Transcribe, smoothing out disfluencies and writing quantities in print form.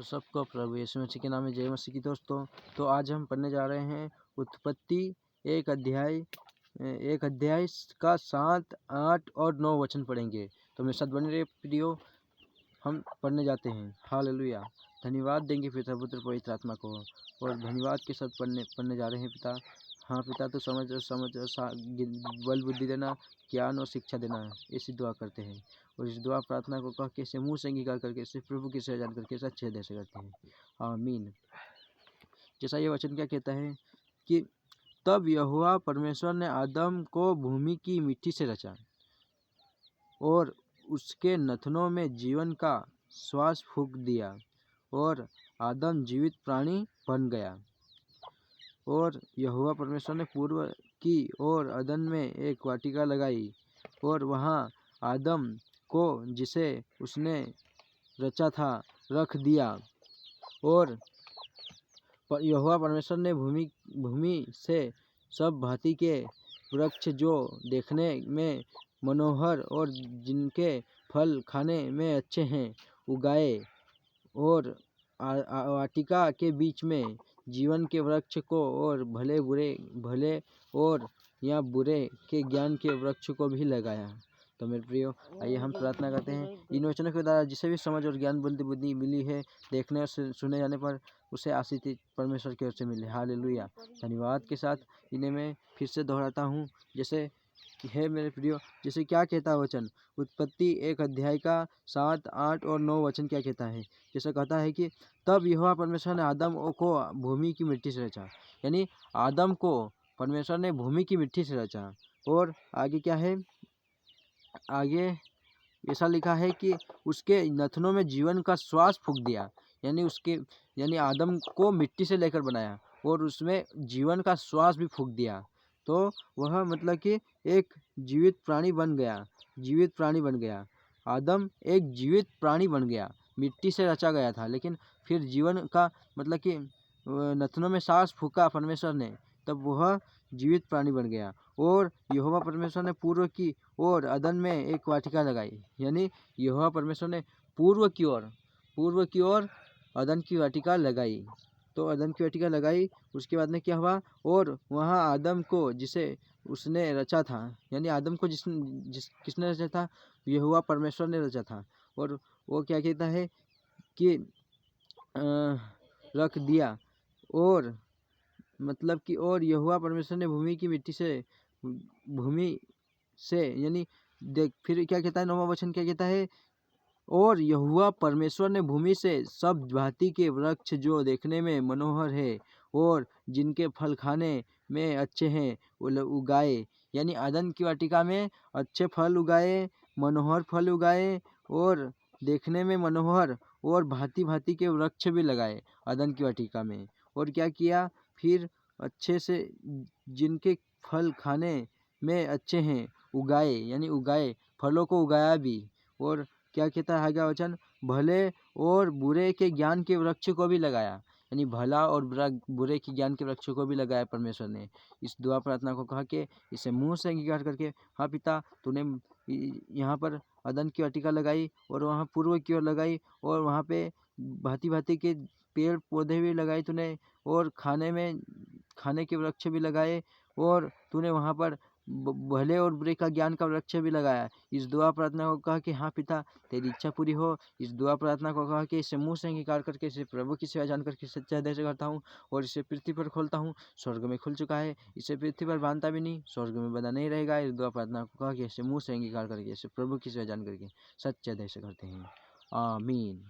तो सबको प्रभु यीशु मसीह के नाम में जय मसीह की दोस्तों। तो आज हम पढ़ने जा रहे हैं उत्पत्ति एक अध्याय का 7, 8 और 9 वचन पढ़ेंगे। तो मेरे साथ बने रहे प्रियो। हम पढ़ने जाते हैं। हालेलुया। धन्यवाद देंगे पिता पुत्र पवित्र आत्मा को, और धन्यवाद के साथ पढ़ने जा रहे हैं पिता। हाँ पिता, तो समझ बल बुद्धि देना, ज्ञान और शिक्षा देना, ऐसी दुआ करते हैं। और इस दुआ प्रार्थना को कह के इसे मुँह से अंगीकार करके इसे प्रभु की सेवा जान करके सच्चे हृदय से करते हैं। आमीन। जैसा ये वचन क्या कहता है कि तब यहोवा परमेश्वर ने आदम को भूमि की मिट्टी से रचा और उसके नथनों में जीवन का श्वास फूंक दिया, और आदम जीवित प्राणी बन गया। और यहोवा परमेश्वर ने पूर्व की ओर अदन में एक वाटिका लगाई, और वहाँ आदम को जिसे उसने रचा था रख दिया। और यहोवा परमेश्वर ने भूमि से सब भांति के वृक्ष जो देखने में मनोहर और जिनके फल खाने में अच्छे हैं उगाए, और वाटिका के बीच में जीवन के वृक्ष को और भले और या बुरे के ज्ञान के वृक्ष को भी लगाया। तो मेरे प्रियो, आइए हम प्रार्थना करते हैं। इन वचनों के द्वारा जिसे भी समझ और ज्ञान बुद्धि मिली है, देखने और सुने जाने पर उसे आशीष परमेश्वर की ओर से मिले। हालेलुया। धन्यवाद के साथ इन्हें मैं फिर से दोहराता हूँ, जैसे है मेरे प्रियो। जैसे क्या कहता है वचन, उत्पत्ति एक अध्याय का 7, 8 और 9 वचन क्या कहता है। जैसे कहता है कि तब यहोवा परमेश्वर ने आदम को भूमि की मिट्टी से रचा, यानी आदम को परमेश्वर ने भूमि की मिट्टी से रचा। और आगे क्या है, आगे ऐसा लिखा है कि उसके नथनों में जीवन का श्वास फूंक दिया, यानी आदम को मिट्टी से लेकर बनाया और उसमें जीवन का श्वास भी फूंक दिया। तो वह मतलब कि एक जीवित प्राणी बन गया। आदम एक जीवित प्राणी बन गया। मिट्टी से रचा गया था, लेकिन फिर जीवन का मतलब कि नथनों में सांस फूंका परमेश्वर ने, तब वह जीवित प्राणी बन गया। और यहोवा परमेश्वर ने पूर्व की ओर अदन में एक वाटिका लगाई, यानी यहोवा परमेश्वर ने पूर्व की ओर अदन की वाटिका लगाई। तो अदन की वाटिका लगाई, उसके बाद में क्या हुआ, और वहाँ आदम को जिसे उसने रचा था, यानी आदम को किसने रचा था, यहोवा परमेश्वर ने रचा था। और वो क्या कहता है कि रख दिया, और मतलब कि और यहोवा परमेश्वर ने भूमि से यानी देख, फिर क्या कहता है 9वां वचन क्या कहता है, और यहोवा परमेश्वर ने भूमि से सब भांति के वृक्ष जो देखने में मनोहर है और जिनके फल खाने में अच्छे हैं उगाए, यानी आदन की वाटिका में अच्छे फल उगाए, मनोहर फल उगाए, और देखने में मनोहर और भांति भांति के वृक्ष भी लगाए आदन की वाटिका में। और क्या किया फिर, अच्छे से जिनके फल खाने में अच्छे हैं उगाए, यानी उगाए, फलों को उगाया भी। और क्या कहता है आगे वचन, भले और बुरे के ज्ञान के वृक्ष को भी लगाया, यानी भला और बुरे के ज्ञान के वृक्ष को भी लगाया परमेश्वर ने। इस दुआ प्रार्थना को कहा के इसे मुंह से अंगीकार करके, हाँ पिता, तूने यहाँ पर अदन की वाटिका लगाई और वहाँ पूर्व की ओर लगाई, और वहाँ पे भांति भांति के पेड़ पौधे भी लगाए तूने, और खाने के वृक्ष भी लगाए, और तूने वहाँ पर भले और बुरे का ज्ञान का वृक्ष भी लगाया। इस दुआ प्रार्थना को कहा कि हाँ पिता, तेरी इच्छा पूरी हो। इस दुआ प्रार्थना को कहा कि इसे मुंह से अंगीकार करके इसे प्रभु की सेवा जान करके सच्चे हृदय से करता हूँ, और इसे पृथ्वी पर खोलता हूँ। स्वर्ग में खुल चुका है, इसे पृथ्वी पर बांधता भी नहीं, स्वर्ग में बंधा नहीं रहेगा। इस दुआ प्रार्थना को कहा कि इसे मुँह से अंगीकार करके इसे प्रभु की सेवा जान करके सच्चे हृदय से करते हैं। आमीन।